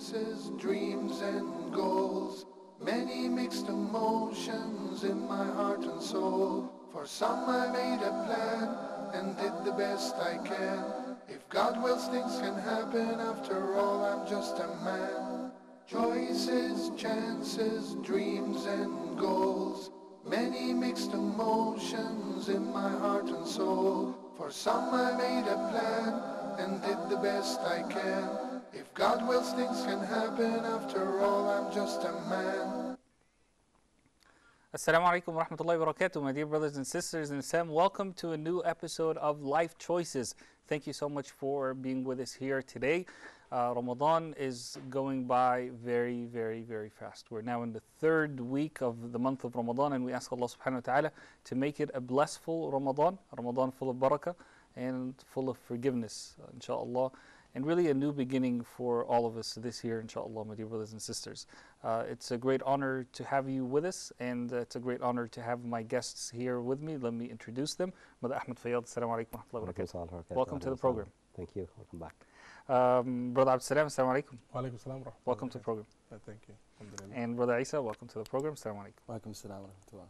chances, dreams and goals. Many mixed emotions in my heart and soul. For some I made a plan and did the best I can. If God wills, things can happen. After all, I'm just a man. Choices, chances, dreams and goals. Many mixed emotions in my heart and soul. For some I made a plan and did the best I can. If God wills, things can happen. After all, I'm just a man. Assalamu alaikum wa rahmatullahi wa barakatuh, my dear brothers and sisters in Islam. Welcome to a new episode of Life Choices. Thank you so much for being with us here today. Ramadan is going by very, very, very fast. We're now in the third week of the month of Ramadan, and we ask Allah subhanahu wa ta'ala to make it a blissful Ramadan, a Ramadan full of barakah and full of forgiveness, inshallah. And really a new beginning for all of us this year, inshallah, my dear brothers and sisters. It's a great honor to have you with us, and it's a great honor to have my guests here with me. Let me introduce them. Brother Ahmed Fayyad, assalamu alaikum wa rahmatullahi wa barakatuh. Welcome to the program. Thank you. Welcome back. Brother Abdul Salam, assalamu alaikum. Wa alaikum salam wa rahmatullahi. Welcome to the program. Thank you. Alhamdulillah. And Brother Isa, welcome to the program. Assalamu alaikum. Wa alaikum salam wa rahmatullah.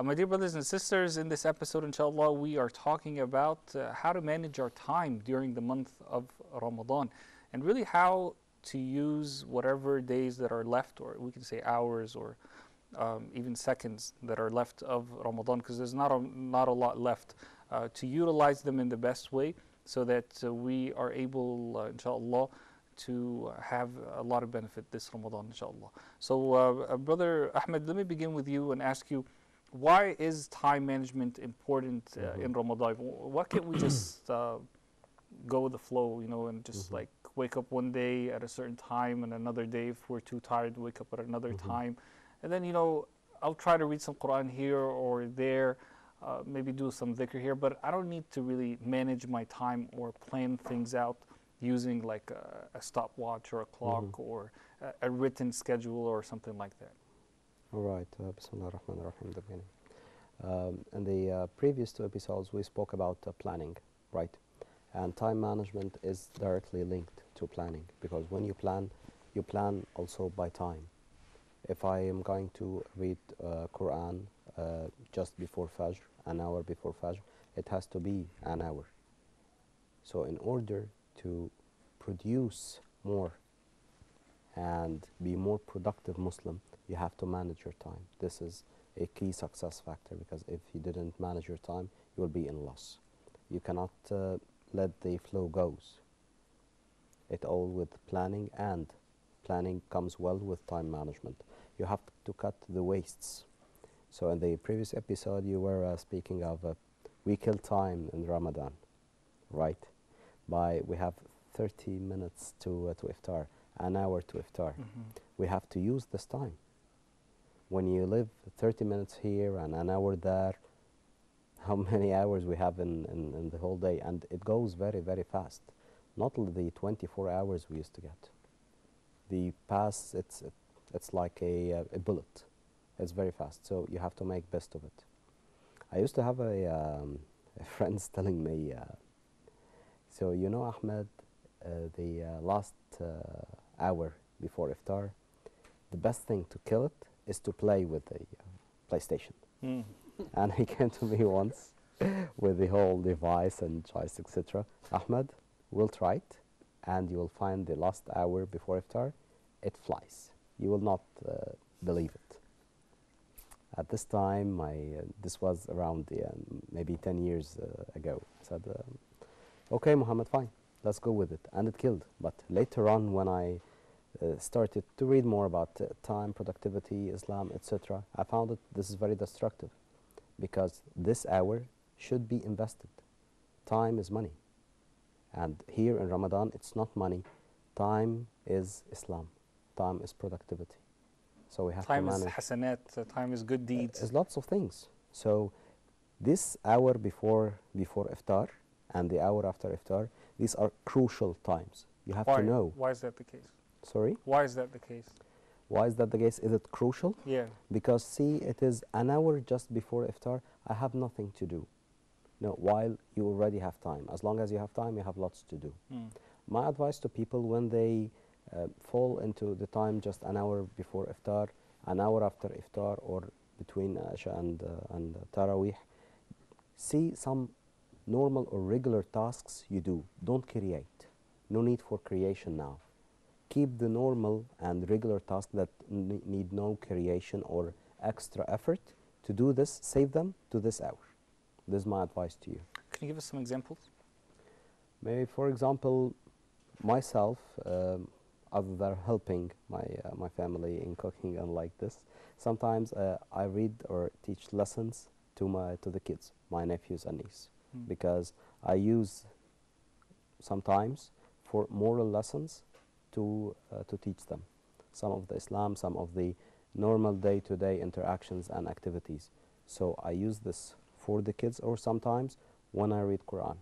My dear brothers and sisters, in this episode, inshallah, we are talking about how to manage our time during the month of Ramadan, and really how to use whatever days that are left, or we can say hours, or even seconds that are left of Ramadan, because there's not a lot left, to utilize them in the best way, so that we are able, inshallah, to have a lot of benefit this Ramadan, inshallah. So, Brother Ahmed, let me begin with you and ask you, why is time management important in Ramadan? Why can't we just go with the flow, and just like wake up one day at a certain time, and another day if we're too tired, wake up at another time, and then I'll try to read some Quran here or there, maybe do some dhikr here, but I don't need to really manage my time or plan things out using like a stopwatch or a clock or a written schedule or something like that. All right. Bismillah ar-Rahman ar-Rahim, the beginning. In the previous two episodes, we spoke about planning, right? And time management is directly linked to planning, because when you plan also by time. If I am going to read Quran just before Fajr, an hour before Fajr, it has to be an hour. So in order to produce more and be more productive Muslim, you have to manage your time. This is a key success factor, because if you didn't manage your time, you will be in loss. You cannot let the flow goes. It all with planning, and planning comes well with time management. You have to cut the wastes. So in the previous episode, you were speaking of we kill time in Ramadan, right? We have 30 minutes to iftar, an hour to iftar. We have to use this time. When you live 30 minutes here and an hour there, how many hours we have in the whole day? And it goes very, very fast. Not the 24 hours we used to get. The pass, it's like a bullet. It's very fast, so you have to make best of it. I used to have a friends telling me, so Ahmed, the last hour before iftar, the best thing to kill it is to play with the PlayStation. And he came to me once with the whole device and choice, etc. Ahmed, we'll try it, and you will find the last hour before iftar, it flies. You will not believe it. At this time, this was around maybe 10 years ago. I said, okay, Muhammad, fine, let's go with it. And it killed. But later on, when I started to read more about time, productivity, Islam, etc., I found that this is very destructive, because this hour should be invested. Time is money. And here in Ramadan, it's not money. Time is Islam. Time is productivity. So we have to manage. Time is hasanat, time is good deeds. There's lots of things. So this hour before iftar and the hour after iftar, these are crucial times. You have to know. Why is that the case? Sorry? Why is that the case? Why is that the case? Is it crucial? Yeah. Because see, it is an hour just before iftar, I have nothing to do. No, while you already have time. As long as you have time, you have lots to do. My advice to people, when they fall into the time just an hour before iftar, an hour after iftar, or between Isha and Taraweeh. See some normal or regular tasks you do. Don't create. No need for creation now. Keep the normal and regular tasks that need no creation or extra effort. To do this, save them to this hour. This is my advice to you. Can you give us some examples? Maybe, for example, myself, other than helping my family in cooking and like this, sometimes I read or teach lessons to the kids, my nephews and niece, because I use sometimes for moral lessons to teach them some of the Islam, some of the normal day-to-day interactions and activities. So I use this for the kids, or sometimes when I read Quran.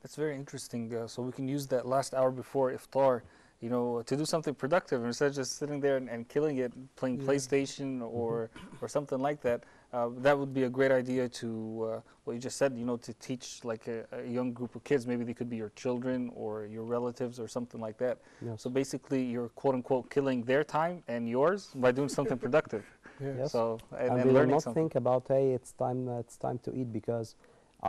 That's very interesting. So we can use that last hour before iftar, you know, to do something productive instead of just sitting there and killing it, playing PlayStation or something like that. That would be a great idea to what you just said, you know, to teach like a young group of kids. Maybe they could be your children or your relatives or something like that. Yes. So basically, you're quote unquote killing their time and yours by doing something productive. Yes. So And and they will learning not something. think about, hey, it's time to eat, because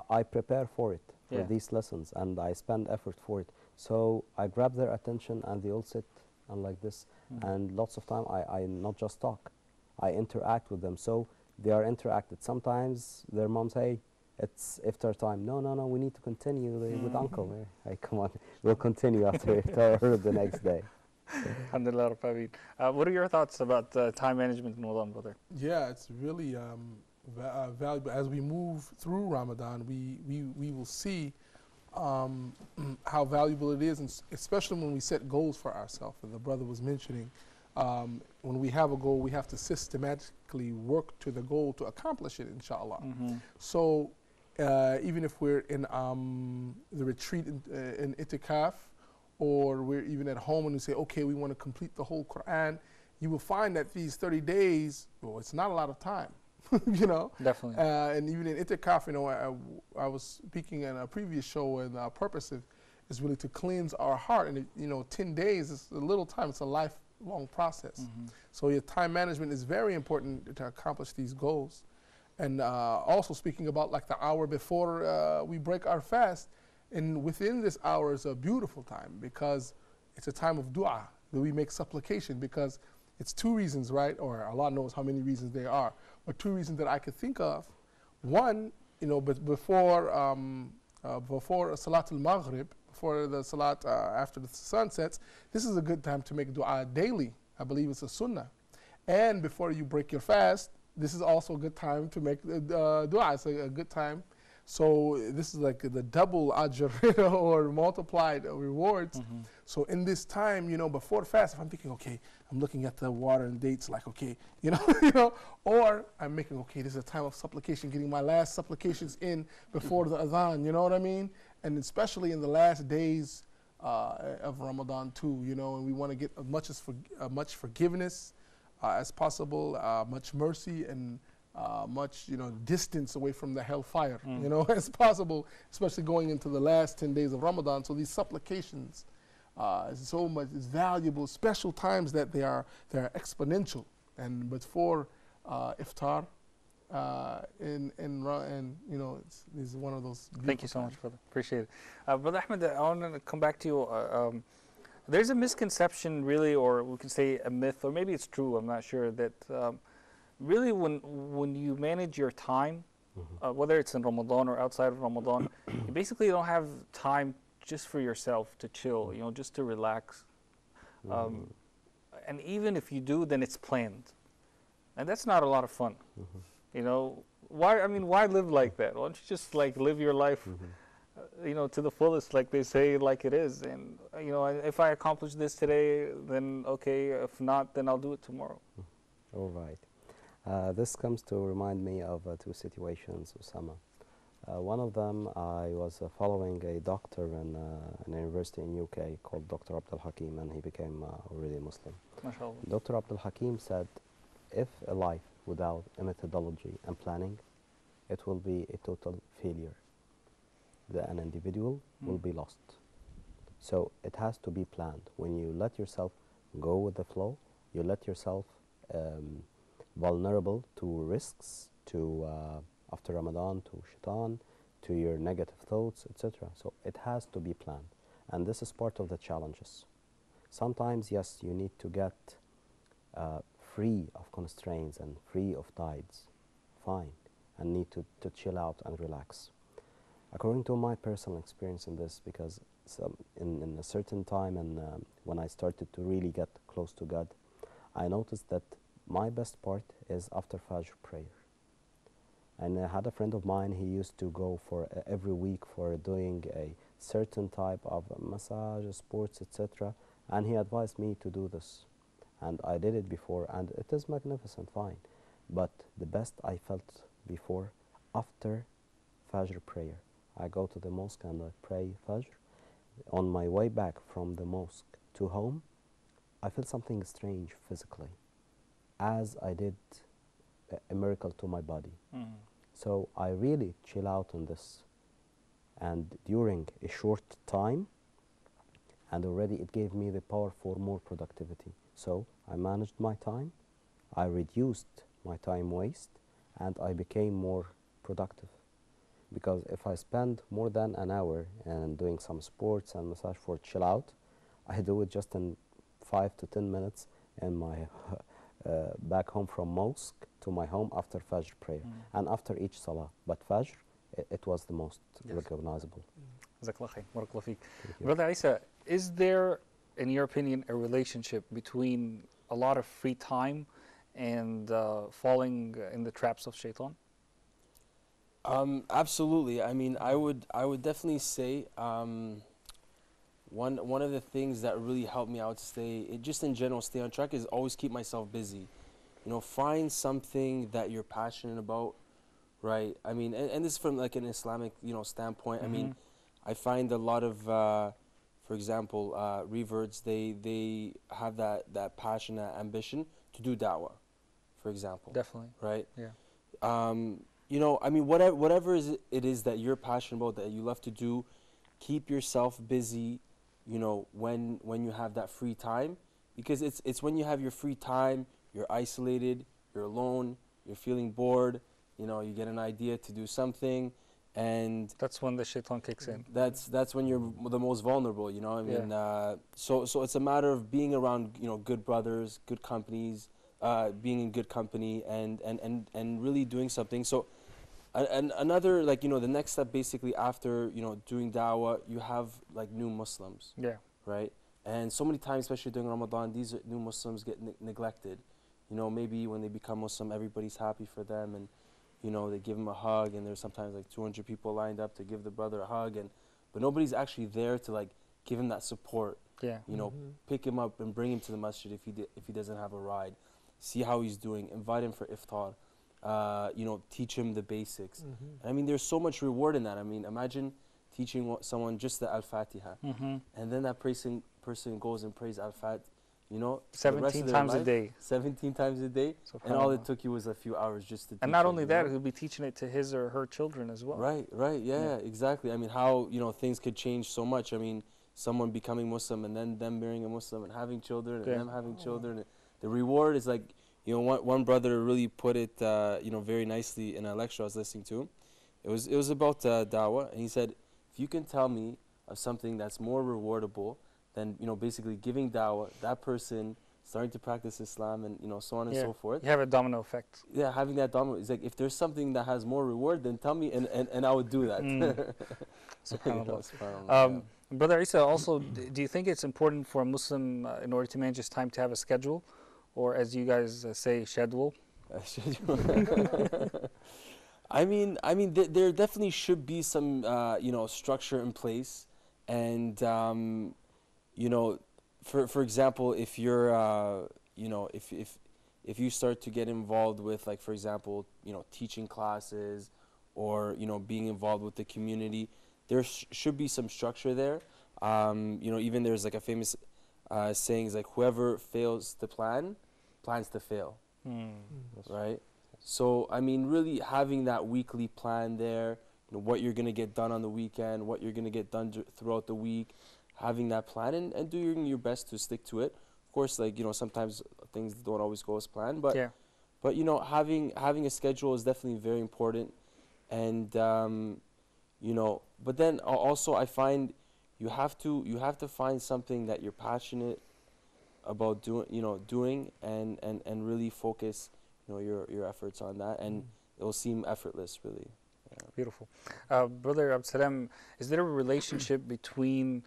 I prepare for it, for Yeah. these lessons, and I spend effort for it. So I grab their attention and they all sit and like this. And lots of time I not just talk, I interact with them. So they are interacted. Sometimes their moms, hey, it's iftar time. No, we need to continue with uncle. Hey, come on, we'll continue after iftar the next day. Alhamdulillah, Rabbil Alameen. What are your thoughts about time management in Ramadan, brother? Yeah, it's really valuable. As we move through Ramadan, we will see how valuable it is, and especially when we set goals for ourselves. And the brother was mentioning, when we have a goal, we have to systematically work to the goal to accomplish it, inshallah. So even if we're in the retreat in itikaf, or we're even at home and we say, okay, we want to complete the whole Quran, you will find that these 30 days, well, it's not a lot of time, you know. Definitely. And even in itikaf, you know, I was speaking in a previous show, and our purpose is really to cleanse our heart. And, you know, 10 days is a little time. It's a lifelong process. So your time management is very important to accomplish these goals. And also speaking about like the hour before we break our fast, and within this hour is a beautiful time, because it's a time of dua, that we make supplication, because it's two reasons, right? Or Allah knows how many reasons there are, but two reasons that I could think of. One, you know, but before Salat al-Maghrib, before the Salat after the sun sets, this is a good time to make dua daily. I believe it's a sunnah. And before you break your fast, this is also a good time to make dua. It's a good time. So this is like the double ajr or multiplied rewards. So in this time, you know, before fast, if I'm thinking, okay, I'm looking at the water and dates, like, okay, you know, or I'm making, okay, this is a time of supplication, getting my last supplications in before the adhan, you know what I mean? And especially in the last days of Ramadan too, you know, and we want to get much forgiveness as possible, much mercy, and much, you know, distance away from the hellfire, you know, as possible, especially going into the last 10 days of Ramadan. So these supplications is so much, it's valuable, special times that they're exponential. And but for iftar, and you know, this is one of those. Thank you so much, brother. Appreciate it. Brother Ahmed, I want to come back to you. There's a misconception, really, or we can say a myth, or maybe it's true, I'm not sure, that really when you manage your time, whether it's in Ramadan or outside of Ramadan, you basically don't have time just for yourself to chill, you know, just to relax. And even if you do, then it's planned. And that's not a lot of fun. You know, why live like that? Why don't you just like live your life, you know, to the fullest, like they say, like it is. And, you know, if I accomplish this today, then okay. If not, then I'll do it tomorrow. All right. This comes to remind me of two situations, Osama. One of them, I was following a doctor in a university in UK called Dr. Abdul Hakim, and he became already Muslim. MashaAllah. Dr. Abdul Hakim said, if a life without a methodology and planning, it will be a total failure. An individual will be lost. So it has to be planned. When you let yourself go with the flow, you let yourself vulnerable to risks, to after Ramadan, to shaitan, to your negative thoughts, etc. So it has to be planned. And this is part of the challenges. Sometimes, yes, you need to get free of constraints and free of tides, fine, and need to chill out and relax. According to my personal experience in this, because in a certain time and when I started to really get close to God, I noticed that my best part is after Fajr prayer. And I had a friend of mine, he used to go for every week for doing a certain type of massage, sports, etc. And he advised me to do this. And I did it before, and it is magnificent, fine. But the best I felt before, after Fajr prayer. I go to the mosque and I pray Fajr. On my way back from the mosque to home, I feel something strange physically, as I did a miracle to my body. So I really chill out on this. And during a short time, and already it gave me the power for more productivity. So I managed my time, I reduced my time waste, and I became more productive. Because if I spend more than an hour and doing some sports and massage for chill out, I do it just in 5 to 10 minutes in my back home from mosque to my home after Fajr prayer and after each salah. But Fajr, it was the most recognizable. Jazakallah khair. Barakallah feek. Thank you. Brother Isa, is there, in your opinion, a relationship between a lot of free time and falling in the traps of shaitan? Absolutely. I mean, I would definitely say one of the things that really helped me out to just in general, stay on track is always keep myself busy. You know, find something that you're passionate about, right? I mean, and this is from like an Islamic, standpoint. I mean, I find a lot of, for example, reverts, they have that passion, that ambition to do da'wah, for example. Definitely. Right? Yeah. I mean, whatever it is that you're passionate about, that you love to do, keep yourself busy, when you have that free time. Because it's when you have your free time, you're isolated, you're alone, you're feeling bored, you get an idea to do something, and that's when the shaitan kicks in. That's when you're the most vulnerable, I mean, so it's a matter of being around, good brothers, good companies, being in good company, and really doing something. So and another, like, the next step basically after, doing da'wah, you have like new Muslims. Yeah. Right? And so many times, especially during Ramadan, these new Muslims get neglected. Maybe when they become Muslim, everybody's happy for them, and they give them a hug, and there's sometimes like 200 people lined up to give the brother a hug, but nobody's actually there to like give him that support. Yeah. Pick him up and bring him to the masjid if he doesn't have a ride. See how he's doing. Invite him for iftar. Teach him the basics. And I mean, there's so much reward in that. I mean, imagine teaching someone just the Al-Fatiha, and then that person goes and prays Al-Fatiha, 17 times a day. 17 times a day, and all it took you was a few hours just to teach. And not only that, he'll be teaching it to his or her children as well. Right, yeah, exactly. I mean, how, things could change so much. I mean, someone becoming Muslim and then them marrying a Muslim and having children and them having children. The reward is like, one brother really put it, very nicely in a lecture I was listening to. It was about da'wah, and he said, if you can tell me of something that's more rewardable than, basically giving da'wah, that person starting to practice Islam and, so on and so forth. You have a domino effect. Yeah, having that domino. It's like, if there's something that has more reward, then tell me, and I would do that. SubhanAllah. Brother Isa, also, do you think it's important for a Muslim, in order to manage his time, to have a schedule? Or as you guys say, schedule? I mean, there definitely should be some, structure in place, and for example, if you're, if you start to get involved with, like, for example, teaching classes, or being involved with the community, there should be some structure there. Even there's like a famous saying, is like, whoever fails to plan, plans to fail. Right? So, I mean, really having that weekly plan there, what you're going to get done on the weekend, what you're going to get done throughout the week, having that plan and doing your best to stick to it. Of course, like, sometimes things don't always go as planned, but Yeah. having a schedule is definitely very important. And but then also I find you have to find something that you're passionate about doing and really focus your efforts on that, and it will seem effortless, really. Beautiful. Brother Absalam, is there a relationship between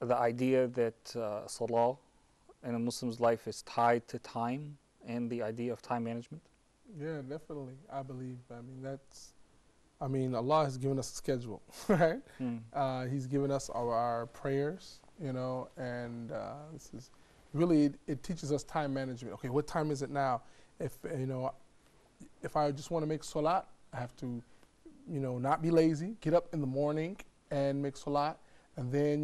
the idea that salah in a Muslim's life is tied to time and the idea of time management? Yeah, definitely. I believe. Allah has given us a schedule, right? He's given us our prayers, and this is really, it teaches us time management. Okay, what time is it now? If I just want to make salat, I have to, not be lazy, get up in the morning and make salat. And then,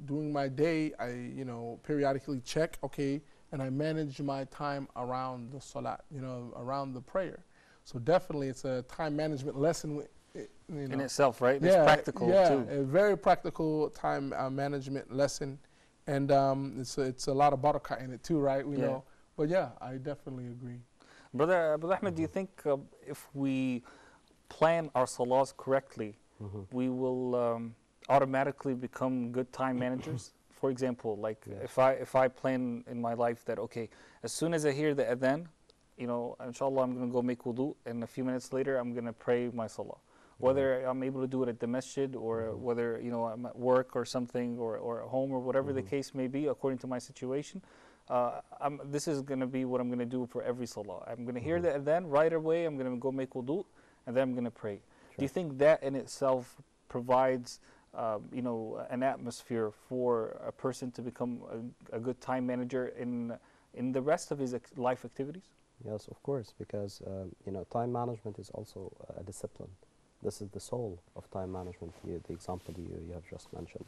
during my day, I, periodically check, okay, and I manage my time around the salat, around the prayer. So definitely it's a time management lesson. In itself, right? Yeah, It's practical too. a very practical time management lesson. And it's a lot of barakah in it too, right? We know. But yeah, I definitely agree. Brother Ahmed, do you think if we plan our salahs correctly, we will automatically become good time managers? For example, like if I plan in my life that, okay, as soon as I hear the adhan, inshallah, I'm going to go make wudu, and a few minutes later, I'm going to pray my salah. Whether I'm able to do it at the masjid or whether, I'm at work or something or at home or whatever the case may be, according to my situation, this is going to be what I'm going to do for every salah. I'm going to hear the adhan right away, I'm going to go make wudu, and then I'm going to pray. Do you think that in itself provides an atmosphere for a person to become a good time manager in the rest of his life activities? Yes, of course, because time management is also a discipline. This is the soul of time management, the example you have just mentioned.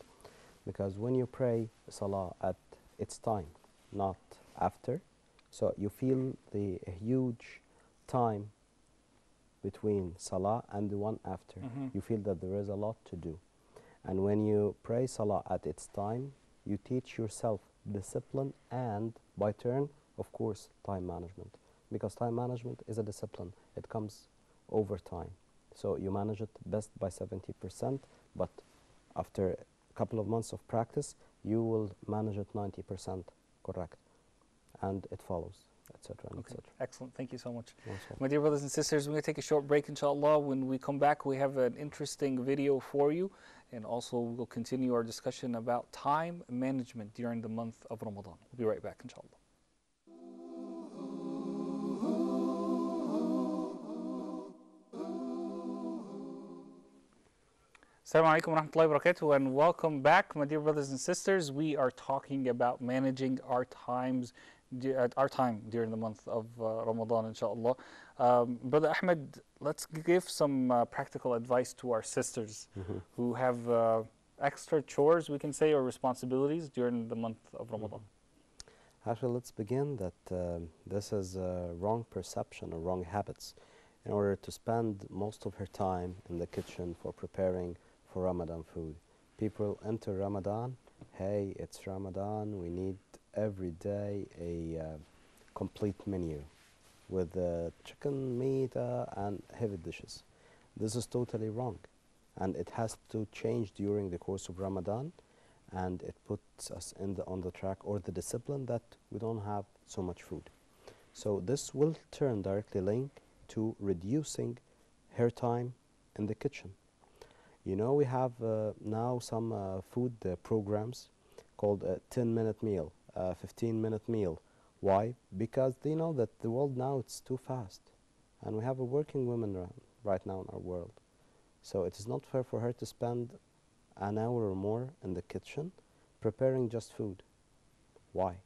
Because when you pray salah at its time, not after, so you feel the huge time between salah and the one after. You feel that there is a lot to do. And when you pray salah at its time, you teach yourself discipline and, by turn, of course, time management. Because time management is a discipline. It comes over time. So you manage it best by 70%, but after a couple of months of practice, you will manage it 90% correct. And it follows, etc. Okay. Excellent. Thank you so much. Also. My dear brothers and sisters, we're going to take a short break, inshallah. When we come back, we have an interesting video for you. And also, we'll continue our discussion about time management during the month of Ramadan. We'll be right back, inshallah. Assalamu alaikum wa rahmatullahi wa barakatuh, and welcome back, my dear brothers and sisters. We are talking about managing our time during the month of Ramadan, inshallah. Brother Ahmed, let's give some practical advice to our sisters who have extra chores, we can say, or responsibilities during the month of Ramadan. Actually, let's begin that this is a wrong perception or wrong habits. In order to spend most of her time in the kitchen for preparing for Ramadan food. People enter Ramadan, hey, it's Ramadan, we need every day a complete menu with chicken, meat, and heavy dishes. This is totally wrong, and it has to change during the course of Ramadan, and it puts us on the track or the discipline that we don't have so much food. So this will turn directly linked to reducing her time in the kitchen. We have now some food programs called a 10-minute meal, 15-minute meal. Why? Because they know that the world now it's too fast. And we have a working woman right now in our world. So it is not fair for her to spend an hour or more in the kitchen preparing just food. Why?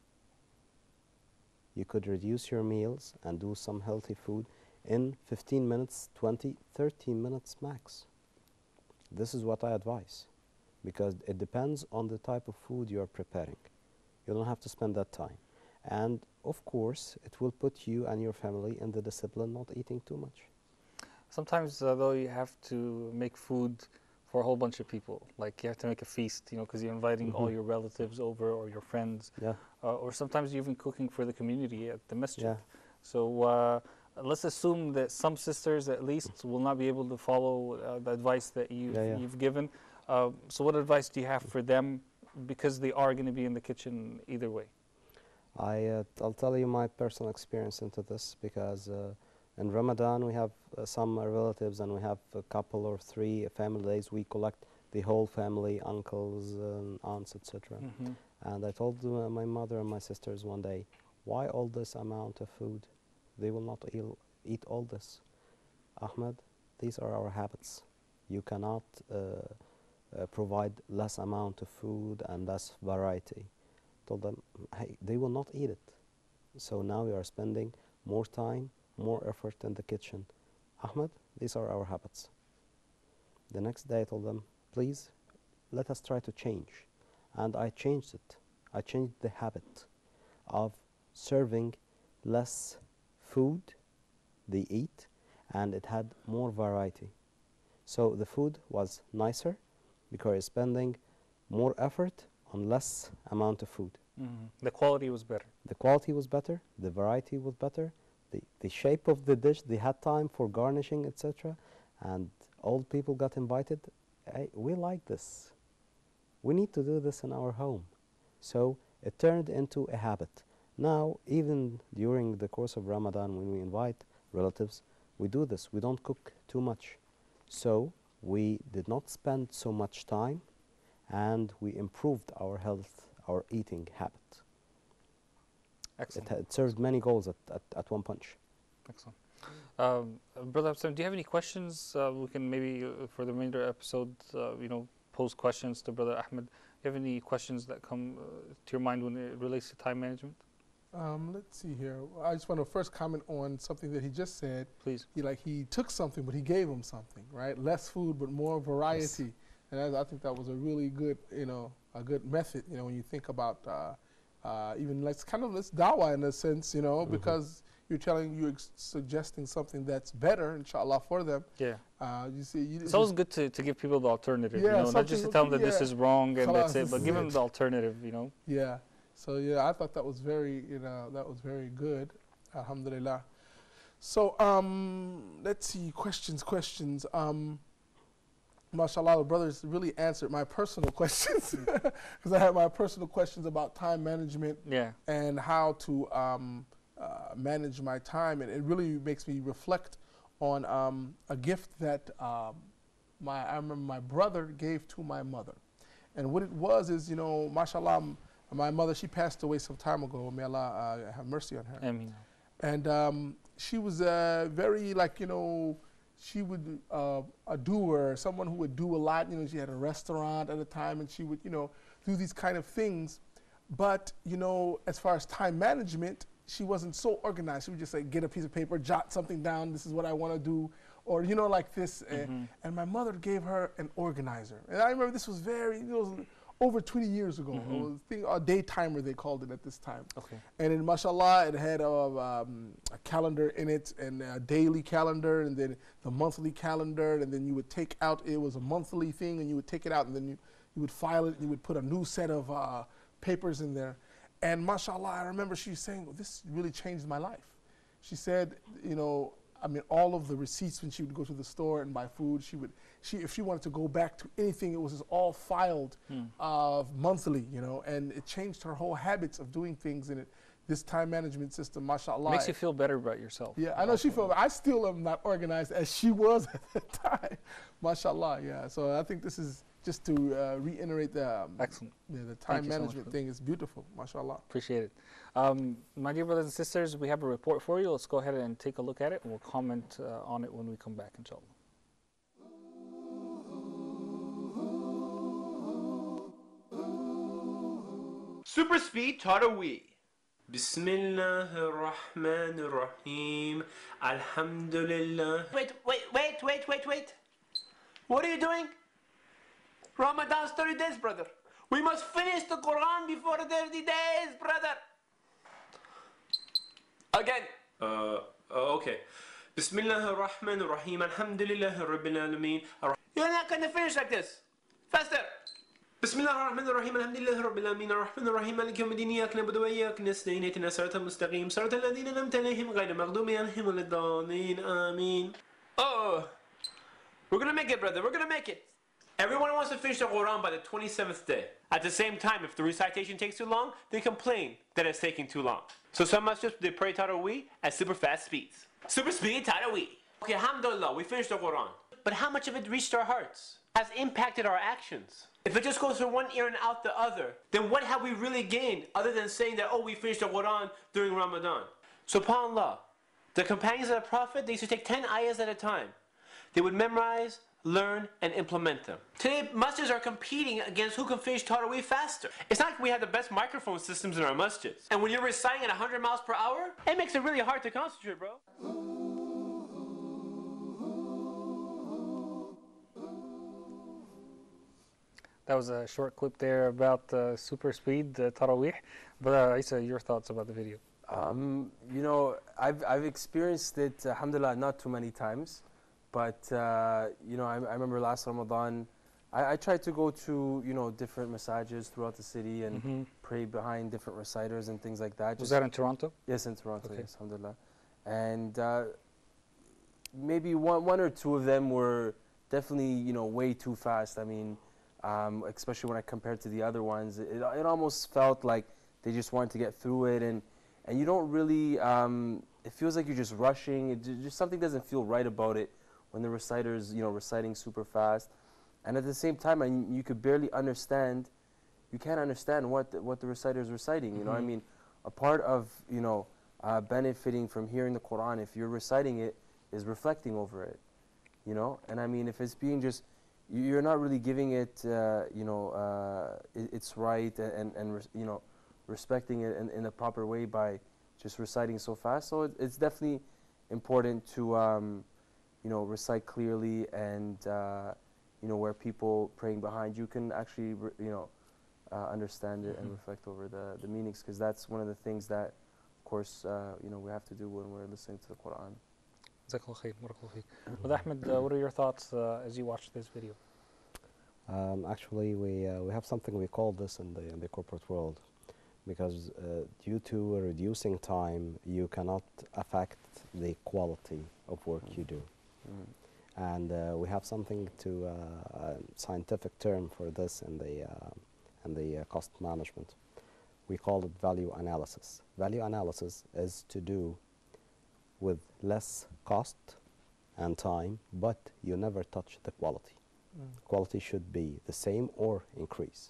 You could reduce your meals and do some healthy food in 15 minutes, 20, 30 minutes max. This is what I advise, because it depends on the type of food you are preparing. You don't have to spend that time. And of course, it will put you and your family in the discipline not eating too much. Sometimes, though, you have to make food for a whole bunch of people. Like you have to make a feast, you know, because you're inviting all your relatives over or your friends. Yeah. Or sometimes you're even cooking for the community at the masjid. Yeah. So let's assume that some sisters at least will not be able to follow the advice that you've given. So what advice do you have for them, because they are going to be in the kitchen either way? I'll tell you my personal experience into this, because in Ramadan we have some relatives, and we have a couple or three family days. We collect the whole family, uncles and aunts, etc. And I told my mother and my sisters one day, why all this amount of food? They will not eat all this. Ahmed, these are our habits. You cannot provide less amount of food and less variety. Told them, hey, they will not eat it. So now we are spending more time, more effort in the kitchen. Ahmed, these are our habits. The next day I told them, please, let us try to change. And I changed it. I changed the habit of serving less food they eat, and it had more variety. So the food was nicer because you're spending more effort on less amount of food. The quality was better. The quality was better, the variety was better, the shape of the dish, they had time for garnishing, etc. And old people got invited. Hey, we like this. We need to do this in our home. So it turned into a habit. Now, even during the course of Ramadan, when we invite relatives, we do this. We don't cook too much. So we did not spend so much time, and we improved our health, our eating habit. Excellent. It served many goals at one punch. Excellent. Brother Absam, do you have any questions? We can maybe, for the remainder of the episode, pose questions to Brother Ahmed. Do you have any questions that come to your mind when it relates to time management? Let's see here. I just want to first comment on something that he just said. Please. He took something, but he gave him something, right? Less food, but more variety. Yes. And I think that was a really good, a good method, when you think about even like kind of this dawah in a sense, because you're suggesting something that's better, inshallah, for them. Yeah. You see, it's always good to give people the alternative, yeah, not just to tell them that this is wrong and that's it, but give them the alternative, Yeah. So yeah, I thought that was very, good. Alhamdulillah. So let's see, questions. MashaAllah, the brothers really answered my personal questions, because I had my personal questions about time management and how to manage my time, and it really makes me reflect on a gift that I remember my brother gave to my mother. And what it was is, MashaAllah, my mother, she passed away some time ago. May Allah have mercy on her. Ameen. And she was very, she would a doer, someone who would do a lot. She had a restaurant at a time, and she would, do these kind of things. But, as far as time management, she wasn't so organized. She would just get a piece of paper, jot something down. This is what I want to do, or like this. And my mother gave her an organizer, and I remember this was over 20 years ago. It was a day timer, they called it at this time. Okay. And then, mashallah, it had a calendar in it, and a daily calendar, and then the monthly calendar, and then you would take out, it was a monthly thing, and you would take it out, and then you would file it, and you would put a new set of papers in there. And mashallah, I remember she saying, well, this really changed my life. She said, all of the receipts when she would go to the store and buy food, if she wanted to go back to anything, it was just all filed monthly, and it changed her whole habits of doing things in it. This time management system, mashallah. Makes you feel better about yourself. Yeah, I know she felt, I still am not organized as she was at the time. Mashallah, yeah. So I think this is just to reiterate the excellent. The time management thing is beautiful, mashallah. Appreciate it. My dear brothers and sisters, we have a report for you. Let's go ahead and take a look at it, and we'll comment on it when we come back, inshallah. Super speed Taraweeh. Bismillahirrahmanirrahim. Alhamdulillah. Wait. What are you doing? Ramadan's 30 days, brother. We must finish the Quran before 30 days, brother. Again. Okay. Bismillahirrahmanirrahim. Alhamdulillah Rabbil Alameen. You're not going to finish like this. Faster. بسم الله الرحمن الرحيم الحمد لله رب العالمين الرحمن الرحيم مالك يوم الدين إياك نعبد وإياك نستعين اهدنا الصراط المستقيم صراط الذين أنعمت عليهم غير المغضوب عليهم ولا الضالين آمين. Oh, we're gonna make it, brother. We're gonna make it. Everyone wants to finish the Quran by the 27th day. At the same time, if the recitation takes too long, they complain that it's taking too long. So some masjids, they pray Tarawih at super fast speeds. Super speed Tarawih. Okay, alhamdulillah, we finished the Quran. But how much of it reached our hearts? Has impacted our actions? If it just goes through one ear and out the other, then what have we really gained other than saying that, oh, we finished the Quran during Ramadan? SubhanAllah, the companions of the Prophet, they used to take 10 ayahs at a time. They would memorize, learn, and implement them. Today, masjids are competing against who can finish Tarawih faster. It's not like we have the best microphone systems in our masjids. And when you're reciting at 100 miles per hour, it makes it really hard to concentrate, bro. That was a short clip there about super speed Tarawih. But Isa, your thoughts about the video? You know, I've experienced it, alhamdulillah, not too many times. But, you know, I remember last Ramadan, I tried to go to, you know, different massages throughout the city and pray behind different reciters and things like that. Was that in Toronto? Yes, in Toronto, Okay. yes, alhamdulillah. And maybe one or two of them were definitely, you know, way too fast. I mean, especially when I compared to the other ones, it almost felt like they just wanted to get through it, and you don't really, it feels like you're just rushing. Just something doesn't feel right about it when the reciter's, you know, reciting super fast. And at the same time, you could barely understand, you can't understand what the reciter's reciting, you know. I mean, a part of, you know, benefiting from hearing the Quran, if you're reciting it, is reflecting over it, you know. And I mean, if it's being just, you're not really giving it, you know, its right and you know, respecting it in a proper way by just reciting so fast. So it's definitely important to, you know, recite clearly and, you know, where people praying behind you can actually, you know, understand it and reflect over the meanings, because that's one of the things that, of course, you know, we have to do when we're listening to the Quran. Jazakallah khair, barakallah feek. Well, Ahmed, what are your thoughts as you watch this video? Actually, we have something we call this in the corporate world, because due to reducing time, you cannot affect the quality of work you do. And we have something to a scientific term for this in the cost management. We call it value analysis. Value analysis is to do with less cost and time, but you never touch the quality. Quality should be the same or increase.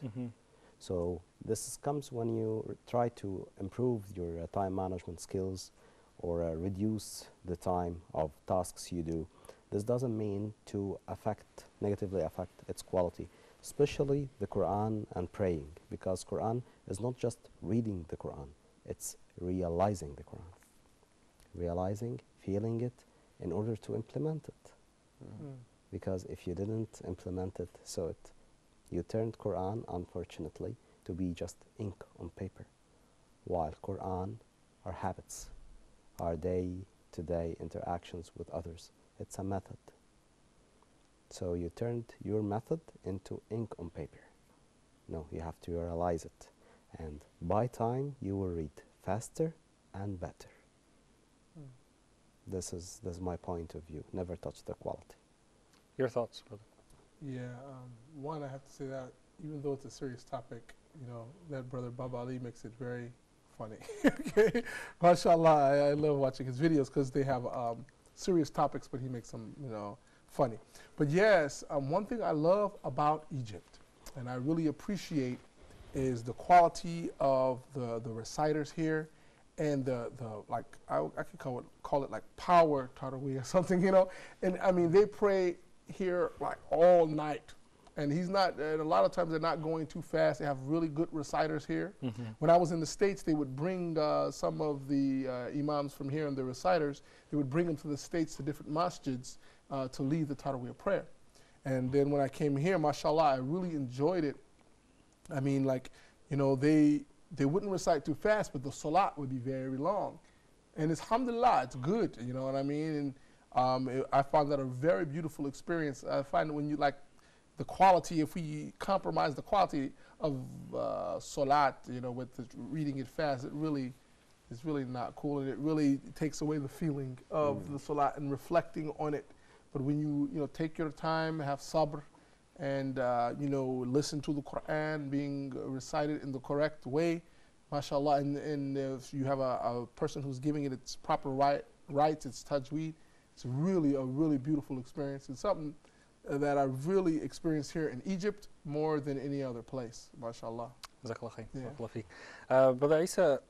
So this comes when you try to improve your time management skills or reduce the time of tasks you do. This doesn't mean to negatively affect its quality, especially the Quran and praying, because Quran is not just reading the Quran, it's realizing the Quran. Realizing, feeling it in order to implement it. Because if you didn't implement it, you turned Quran, unfortunately, to be just ink on paper, while Quran are habits, are day-to-day interactions with others. It's a method. So you turned your method into ink on paper. No, you have to realize it. And by time, you will read faster and better. This is my point of view. Never touch the quality. Your thoughts, brother? Yeah, one, I have to say that even though it's a serious topic, you know, that brother Baba Ali makes it very funny. Okay, mashallah, I love watching his videos because they have serious topics, but he makes them, you know, funny. But yes, one thing I love about Egypt, and I really appreciate, is the quality of the reciters here, and the like, I could call it like power Tarawih or something, you know. And I mean, they pray here like all night, and and a lot of times they're not going too fast. They have really good reciters here. When I was in the States, they would bring some of the imams from here and the reciters, they would bring them to the States to different masjids to lead the Tarawih prayer. And then when I came here, mashallah, I really enjoyed it. I mean, like, you know, they wouldn't recite too fast, but the salat would be very long. And it's alhamdulillah, it's good, you know what I mean? And I found that a very beautiful experience. I find when you like the quality, if we compromise the quality of salat, with reading it fast, it's really not cool, and it really takes away the feeling of the salat and reflecting on it. But when you take your time, have sabr, and listen to the Quran being recited in the correct way, mashallah, and if you have a person who's giving it its proper rights, its tajweed, it's really a really beautiful experience. It's something that I really experienced here in Egypt more than any other place, mashallah. Jazakallah khair. Yeah. Barakallah feek. Brother Isa,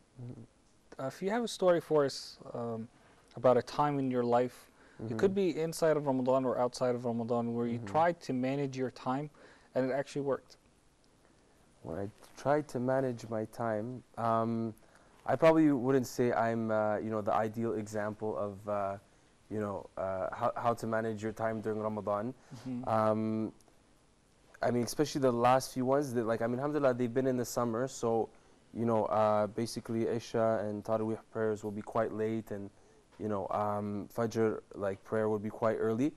if you have a story for us about a time in your life, it could be inside of Ramadan or outside of Ramadan, where you tried to manage your time and it actually worked. When I tried to manage my time, I probably wouldn't say I'm, the ideal example of, how to manage your time during Ramadan. I mean, especially the last few ones, that, alhamdulillah, they've been in the summer, so, basically Isha and Taraweeh prayers will be quite late, and, Fajr, prayer would be quite early.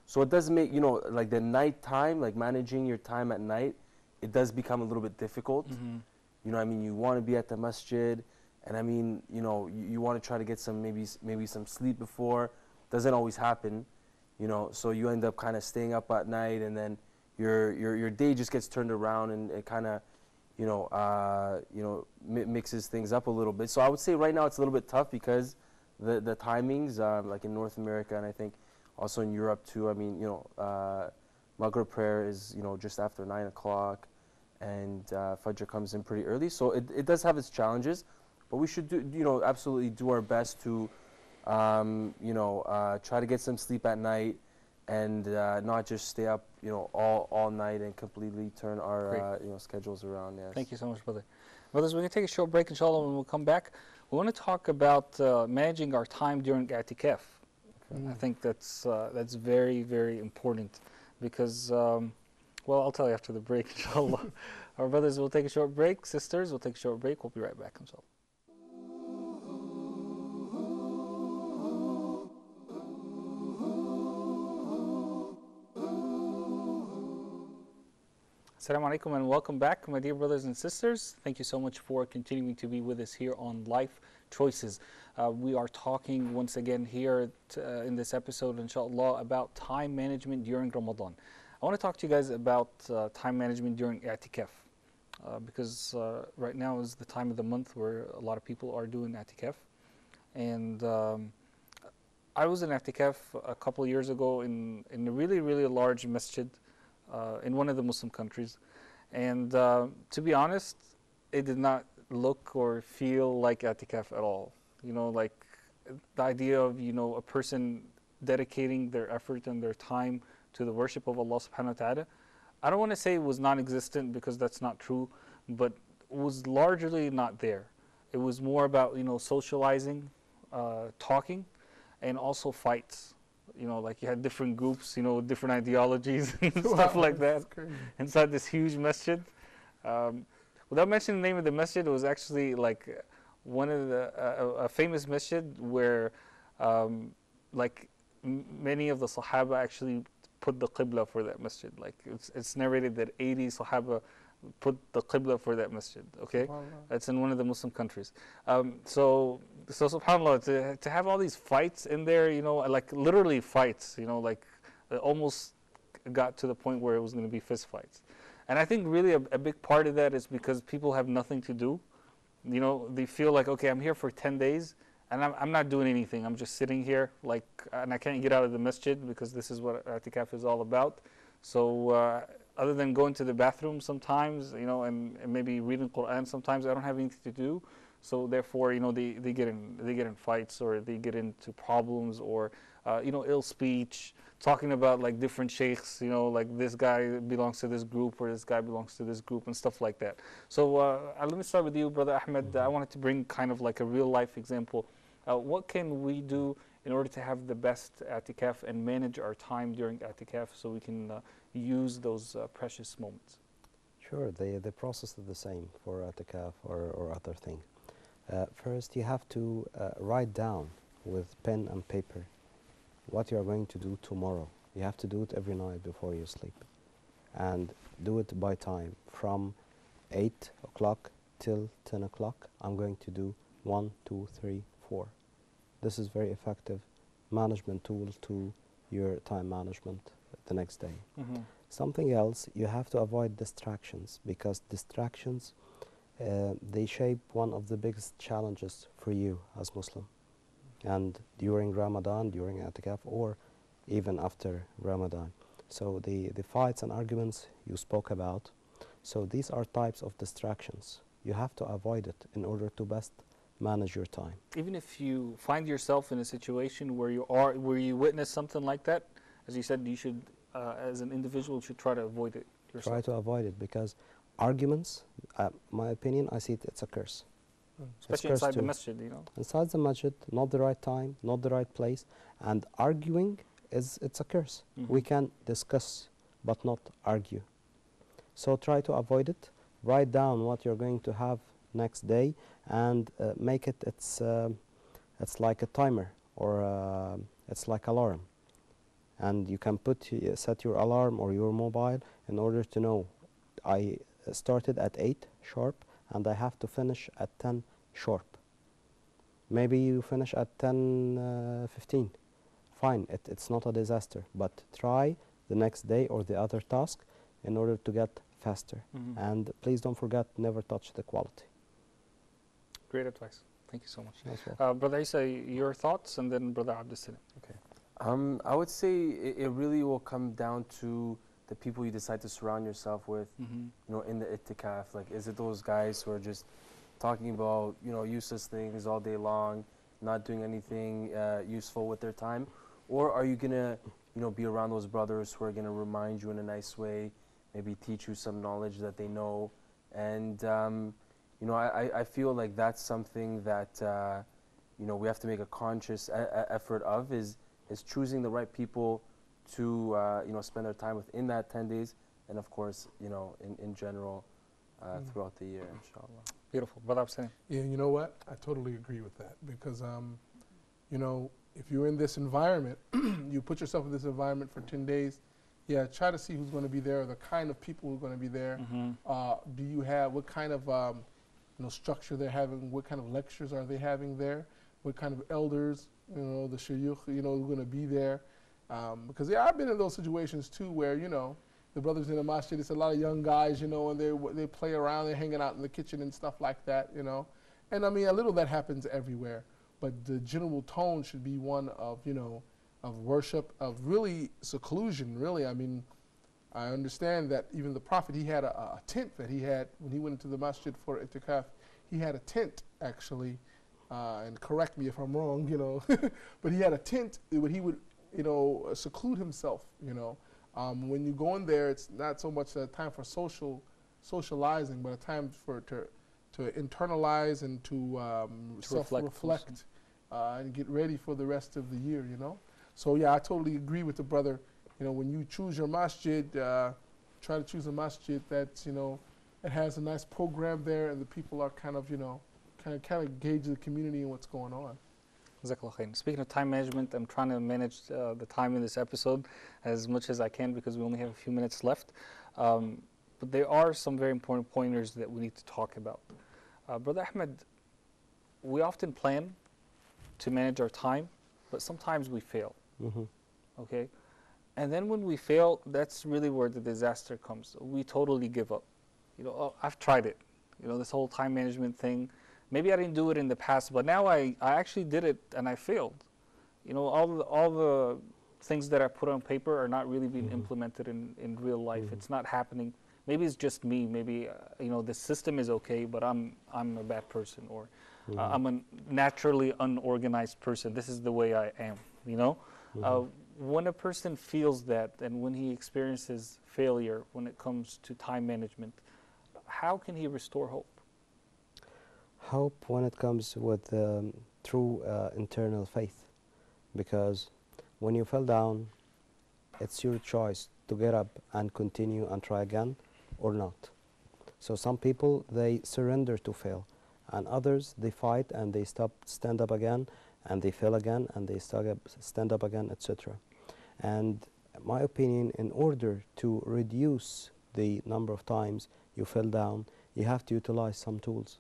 So it does make, the night time, managing your time at night, it does become a little bit difficult. You want to be at the masjid, and you want to try to get some, maybe some sleep before. Doesn't always happen, so you end up kind of staying up at night, and then your day just gets turned around, and it kind of, mixes things up a little bit. So I would say right now it's a little bit tough because the timings, like in North America, and I think also in Europe too. Maghrib prayer is just after 9 o'clock, and Fajr comes in pretty early. So it does have its challenges, but we should do absolutely do our best to try to get some sleep at night, and not just stay up all night and completely turn our schedules around. Yes. Thank you so much, brother. Brothers, we're going to take a short break, inshallah. When we'll come back, we want to talk about managing our time during i'tikaf. I think that's very, very important because, I'll tell you after the break, inshallah. Our brothers will take a short break. Sisters, we'll take a short break. We'll be right back, inshallah. Assalamu alaikum and welcome back, my dear brothers and sisters. Thank you so much for continuing to be with us here on Life Choices. We are talking once again here in this episode, inshallah, about time management during Ramadan. I want to talk to you guys about time management during i'tikaf because right now is the time of the month where a lot of people are doing i'tikaf. And I was in i'tikaf a couple of years ago in a really, really large masjid in one of the Muslim countries, and to be honest, it did not look or feel like i'tikaf at all. Like the idea of a person dedicating their effort and their time to the worship of Allah subhanahu wa ta'ala, I don't want to say it was non-existent because that's not true, but it was largely not there. It was more about socializing, talking, and also fights. Like you had different groups, different ideologies and stuff like that inside this huge masjid. Without mentioning the name of the masjid, it was actually like one of a famous masjid where many of the Sahaba actually put the Qibla for that masjid. Like it's narrated that 80 Sahaba put the Qibla for that masjid, okay? It's in one of the Muslim countries. So subhanAllah, to have all these fights in there, like literally fights, like it almost got to the point where it was going to be fist fights. And I think really a big part of that is because people have nothing to do. They feel like, okay, I'm here for 10 days and I'm not doing anything. I'm just sitting here, and I can't get out of the masjid because this is what i'tikaf is all about. So other than going to the bathroom sometimes, and maybe reading Quran sometimes, I don't have anything to do. So therefore, they get in fights, or they get into problems, or ill speech, talking about like different sheikhs, like this guy belongs to this group or this guy belongs to this group and stuff like that. So let me start with you, Brother Ahmed. I wanted to bring kind of like a real life example. What can we do in order to have the best i'tikaf and manage our time during i'tikaf so we can use those precious moments? Sure, the process is the same for i'tikaf or other thing. First, you have to write down with pen and paper what you are going to do tomorrow. You have to do it every night before you sleep. And do it by time. From 8 o'clock till 10 o'clock, I'm going to do 1, 2, 3, 4. This is very effective management tool to your time management the next day. Something else, you have to avoid distractions, because distractions, they shape one of the biggest challenges for you as Muslim. And during Ramadan, during I'tikaf, or even after Ramadan. So the fights and arguments you spoke about, so these are types of distractions. You have to avoid it in order to best manage your time. Even if you find yourself in a situation where you witness something like that, as you said, you should, as an individual, should try to avoid it yourself. Try to avoid it, because arguments, my opinion, I see it's a curse. Especially inside the masjid, you know. Inside the masjid, not the right time, not the right place, and arguing it's a curse. We can discuss, but not argue. So try to avoid it. Write down what you're going to have next day, and make it. It's like a timer, or it's like alarm. And you can set your alarm or your mobile in order to know, I started at 8 sharp and I have to finish at 10 sharp. Maybe you finish at 10:15. Fine, it's not a disaster, but try the next day or the other task in order to get faster. And please don't forget, never touch the quality. Great advice. Thank you so much. Well. Brother Isa, your thoughts, and then Brother Abdul Salam. Okay. I would say it really will come down to the people you decide to surround yourself with, you know, in the itikaf. Like, is it those guys who are just talking about, you know, useless things all day long, not doing anything useful with their time? Or are you going to, you know, be around those brothers who are going to remind you in a nice way, maybe teach you some knowledge that they know? And, you know, I feel like that's something that, you know, we have to make a conscious effort of, is choosing the right people to, you know, spend their time with in that 10 days, and of course, you know, in general, throughout the year, inshallah. Beautiful. Brother Abdul. Yeah, you know what? I totally agree with that, because, you know, if you're in this environment, you put yourself in this environment for 10 days, yeah, try to see who's going to be there, the kind of people who are going to be there. Do you have, what kind of, you know, structure they're having, what kind of lectures are they having there, what kind of elders, you know, the shayukh, you know, are going to be there. Because, yeah, I've been in those situations too where, you know, the brothers in the masjid, it's a lot of young guys, you know, and they play around, they're hanging out in the kitchen and stuff like that, you know. And I mean, a little that happens everywhere. But the general tone should be one of, you know, of worship, of really seclusion, really. I mean, I understand that even the Prophet, he had a tent that he had when he went into the masjid for itikaf. He had a tent, actually, and correct me if I'm wrong, you know, but he had a tent where he would, you know, seclude himself, you know. When you go in there, it's not so much a time for socializing, but a time to internalize and to self-reflect and get ready for the rest of the year, you know. So, yeah, I totally agree with the brother. You know, when you choose your masjid, try to choose a masjid that's, you know, it has a nice program there, and the people are kind of, you know, kind of gauge the community and what's going on. Speaking of time management, I'm trying to manage the time in this episode as much as I can, because we only have a few minutes left. But there are some very important pointers that we need to talk about. Brother Ahmed, we often plan to manage our time, but sometimes we fail. Okay? And then when we fail, that's really where the disaster comes. We totally give up. You know, oh, I've tried it. You know, this whole time management thing. Maybe I didn't do it in the past, but now I actually did it and I failed. You know, all the things that I put on paper are not really being implemented in real life. It's not happening. Maybe it's just me. Maybe, you know, the system is okay, but I'm a bad person, or I'm a naturally unorganized person. This is the way I am, you know? When a person feels that, and when he experiences failure when it comes to time management, how can he restore hope? Hope when it comes with true internal faith, because when you fell down, it's your choice to get up and continue and try again or not. So some people, they surrender to fail, and others, they fight and they stand up again, and they fell again, and they stand up again, etc. And my opinion, in order to reduce the number of times you fell down, you have to utilize some tools.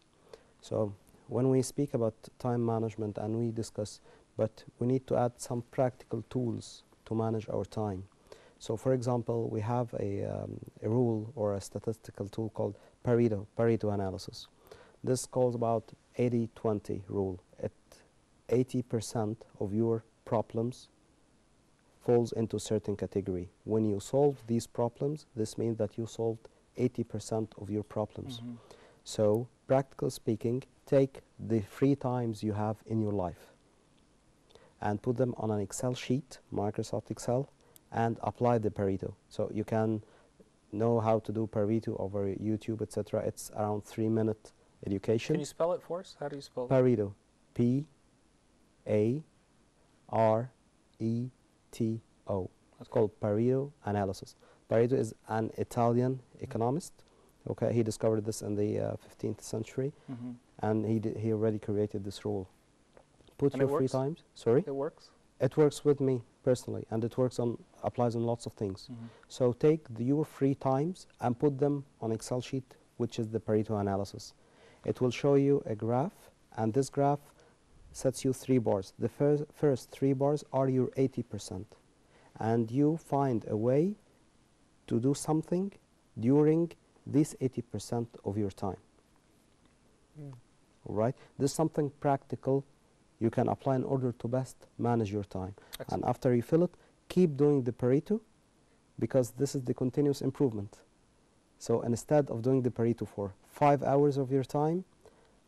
So when we speak about time management and we discuss, but we need to add some practical tools to manage our time. So for example, we have a rule or a statistical tool called Pareto analysis. This calls about 80-20 rule. 80% of your problems falls into certain category. When you solve these problems, this means that you solved 80% of your problems. So, practically speaking, take the free times you have in your life and put them on an Excel sheet, Microsoft Excel, and apply the Pareto. So you can know how to do Pareto over YouTube, etc. It's around 3-minute education. Can you spell it for us? How do you spell it? Pareto. P-A-R-E-T-O. It's called Pareto analysis. Pareto is an Italian economist. Okay, he discovered this in the 15th century, and he already created this rule. Put And your it free works? times. Sorry? It works? It works with me personally, and it applies on lots of things. So take your free times and put them on Excel sheet, which is the Pareto analysis. It will show you a graph, and this graph sets you 3 bars. The first 3 bars are your 80%, and you find a way to do something during this 80% of your time. All right? This is something practical you can apply in order to best manage your time. Excellent. And after you fill it, keep doing the Pareto, because this is the continuous improvement. So instead of doing the Pareto for 5 hours of your time,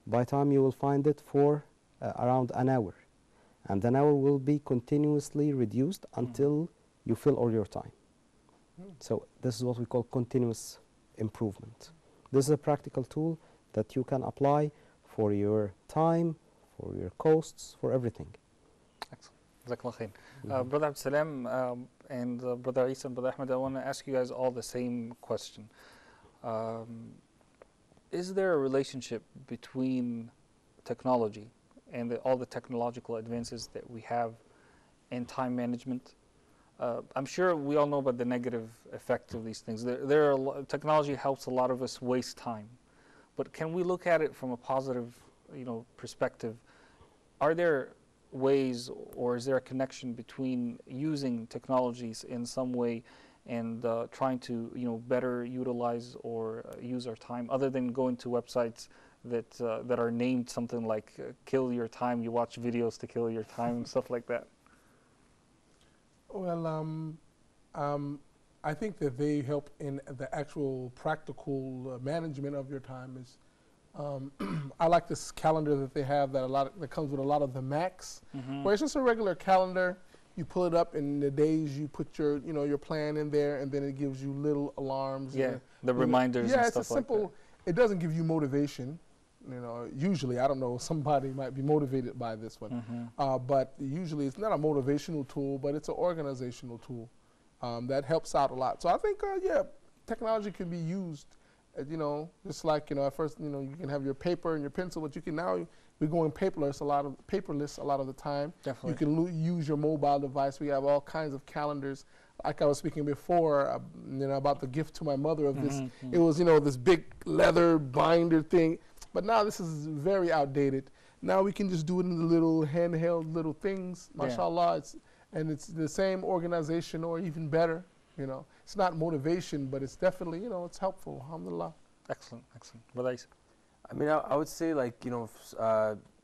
by time you will find it for around an hour. And an hour will be continuously reduced until you fill all your time. So this is what we call continuous improvement. This is a practical tool that you can apply for your time, for your costs, for everything. Excellent. Jazakallah khair. Brother Abdul Salam and Brother Isa and Brother Ahmed, I want to ask you guys all the same question. Is there a relationship between technology and all the technological advances that we have and time management? I'm sure we all know about the negative effect of these things. Technology helps a lot of us waste time, but can we look at it from a positive, perspective? Are there ways, or is there a connection between using technologies in some way and trying to, better utilize or use our time, other than going to websites that are named something like "kill your time"? You watch videos to kill your time and stuff like that. Well, I think that they help in the actual practical management of your time. Is I like this calendar that they have that comes with a lot of the Macs, where it's just a regular calendar. You pull it up, and the days you put your your plan in there, and then it gives you little alarms. Yeah, the reminders. Yeah, and it's stuff a simple. like it doesn't give you motivation. Usually, I don't know, somebody might be motivated by this one, but usually it's not a motivational tool, but it's an organizational tool that helps out a lot. So I think, yeah, technology can be used, just like, at first, you can have your paper and your pencil, but you can now, we're going paperless a lot of the time. Definitely. You can use your mobile device. We have all kinds of calendars. Like I was speaking before, about the gift to my mother of this. It was, this big leather binder thing. But now this is very outdated. Now we can just do it in the little handheld little things, mashallah. It's the same organization or even better. It's not motivation, but it's definitely, it's helpful. Alhamdulillah. Excellent, excellent. Brother Isa. I mean, I would say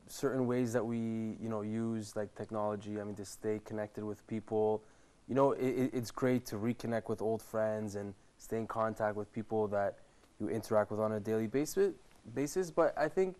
certain ways that we use like technology. I mean, to stay connected with people. It's great to reconnect with old friends and stay in contact with people that you interact with on a daily basis. But I think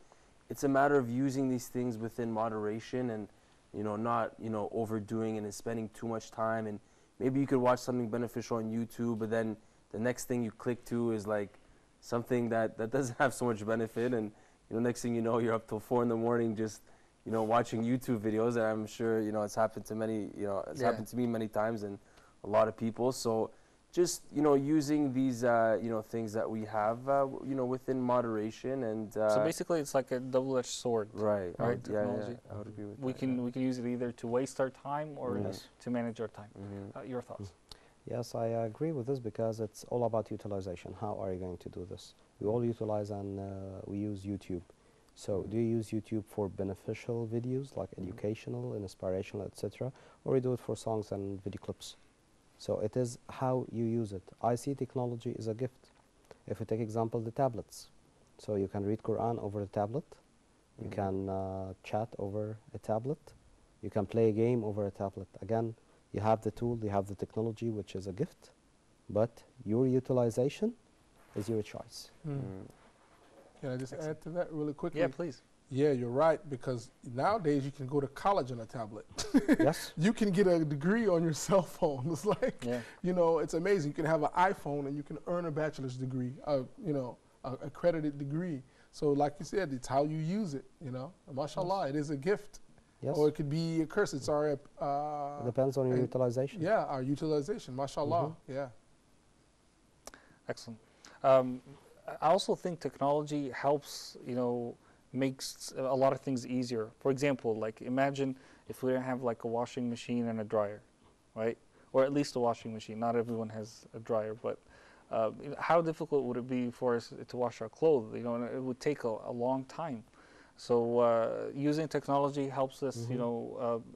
it's a matter of using these things within moderation and not overdoing and spending too much time. And maybe you could watch something beneficial on YouTube, but then the next thing you click to is like something that doesn't have so much benefit, and next thing you know, you're up till 4 in the morning just watching YouTube videos. And I'm sure it's happened to many, it's happened to me many times and a lot of people. So just using these things that we have within moderation and So basically, it's like a double-edged sword. right. Right, Yeah, technology. I would agree with We that. can use it either to waste our time or Yes. to manage our time. Your thoughts? Yes, I agree with this because it's all about utilization. How are you going to do this? We all utilize and we use YouTube. So do you use YouTube for beneficial videos like educational, inspirational, etc., or you do it for songs and video clips? So it is how you use it. I see technology is a gift. If we take example the tablets, so you can read Quran over a tablet, you can chat over a tablet, you can play a game over a tablet. Again, you have the tool, you have the technology, which is a gift, but your utilization is your choice. Can I just add to that really quickly? Yeah, please. Yeah, you're right, because nowadays you can go to college on a tablet. Yes? You can get a degree on your cell phone. It's like, it's amazing. You can have an iPhone and you can earn a bachelor's degree, a accredited degree. So like you said, it's how you use it, MashaAllah, it is a gift. Yes. Or it could be a curse. It's our... It depends on your utilization. Yeah, our utilization, MashaAllah, yeah. Excellent. I also think technology helps, makes a lot of things easier. For example, like imagine if we didn't have like a washing machine and a dryer, right? Or at least a washing machine. Not everyone has a dryer, but how difficult would it be for us to wash our clothes? It would take a long time. So using technology helps us,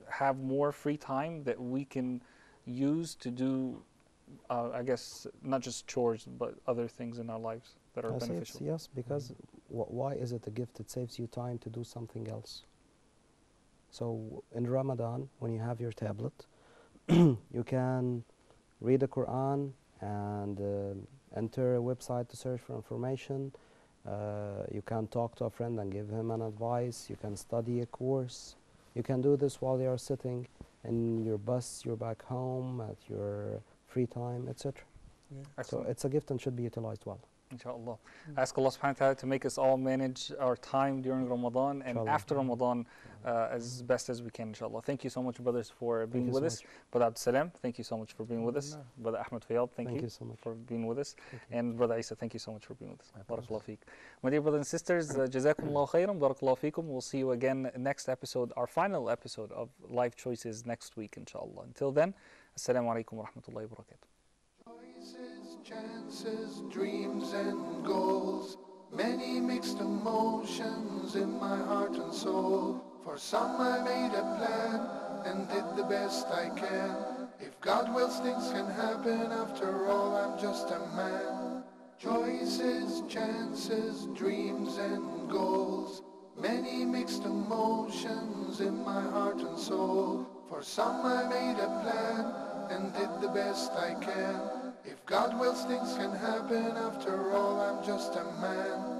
have more free time that we can use to do, I guess, not just chores, but other things in our lives that are beneficial. Yes, because why is it a gift? It saves you time to do something else. So in Ramadan, when you have your tablet, you can read the Quran and enter a website to search for information. You can talk to a friend and give him an advice. You can study a course. You can do this while you are sitting in your bus, you're back home, at your free time, etc. Yeah. So it's a gift and should be utilized well. Inshallah. Ask Allah subhanahu wa ta'ala to make us all manage our time during Ramadan and Inshallah. after Ramadan as best as we can, inshallah. Thank you so much, brothers, for being with us. Brother Abdul Salam, thank you so much for being with us. Brother Ahmed Fayad, thank you so much for being with us. And Brother Isa, thank you so much for being with us. Barakallahu feek. My dear brothers and sisters, Jazakumullahu khairan, Barakallahu feekum. We'll see you again next episode, our final episode of Life Choices next week, inshallah. Until then, Assalamu alaikum wa rahmatullahi wa barakatuh. Choices, chances, dreams and goals, many mixed emotions in my heart and soul. For some I made a plan and did the best I can. If God wills, things can happen. After all, I'm just a man. Choices, chances, dreams and goals, many mixed emotions in my heart and soul. For some I made a plan and did the best I can. If God wills, things can happen. After all, I'm just a man.